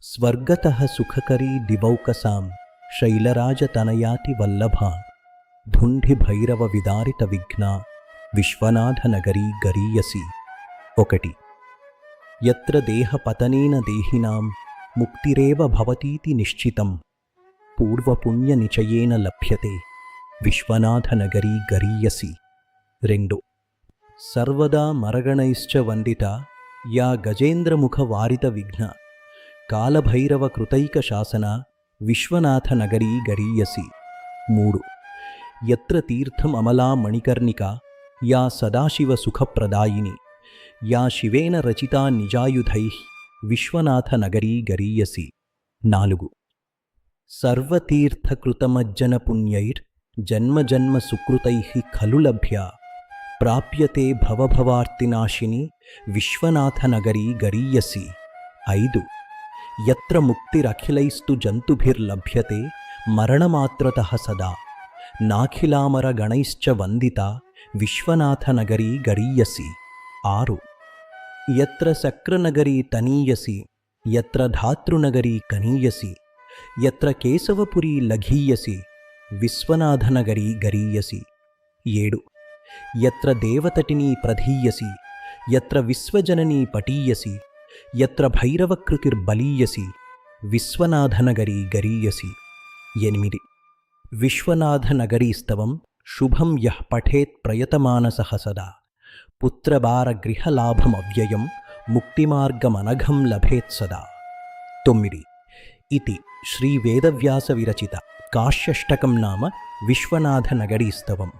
స్వర్గతః సుఖకరీ దివౌకసాం శైలరాజతనయాతి వల్లభా ధుంఢిభైరవ విదారిత విఘ్నా విశ్వనాథ నగరీ గరీయసి. 1. యత్ర దేహపతనేన దేహినాం ముక్తిరేవ భవతీతి నిశ్చితం పూర్వపుణ్యనిచయేన లభ్యతే విశ్వనాథ నగరీ గరీయసి. 2. సర్వదా మరగణైశ్చ వందిత యా గజేంద్రముఖ వారిత విఘ్న కాలభైరవ కృతైక శాసన విశ్వనాథ నగరీ గరీయసి. 3. యత్ర తీర్థం అమలా మణికర్ణికా యా సదాశివ సుఖప్రదాయిని యా శివేన రచితా నిజాయుధైః విశ్వనాథ నగరీ గరీయసి. 4. సర్వతీర్థకృతమజ్జన పుణ్యైర్ జన్మజన్మ సుకృతైః ఖలు లభ్యా ప్రాప్యతే భవభవార్తినాశిని విశ్వనాథ నగరీ గరీయసి. 5. యత్ర ముక్తిరఖిలైస్తు జంతుభిర్లభ్యతే మరణమాత్రతః సదా నాఖిలామరగణైశ్చ వందిత విశ్వనాథ నగరీ గరీయసి. 6. యత్ర శక్రనగరీ తనీయసి యత్ర ధాతృనగరీ కనీయసి యత్ర కేశవపురీ లఘీయసి విశ్వనాథ నగరీ గరీయసి. 7. యత్ర దేవతటినీ ప్రధీయసి యత్ర విశ్వజననీ పటీయసి యత్ర భైరవకృతిర్బలీయసి విశ్వనాథ నగరీ గరీయసి. 8. విశ్వనాథ నగరీస్తవం శుభం యః పఠేత్ ప్రయతమానసః సదా పుత్రభారగృహలాభమవ్యయం ముక్తిమార్గమనఘం లభేత్ సదా. 9. ఇతి శ్రీ వేదవ్యాస విరచిత కాశ్యష్టకం నామ విశ్వనాథ నగరీస్తవం.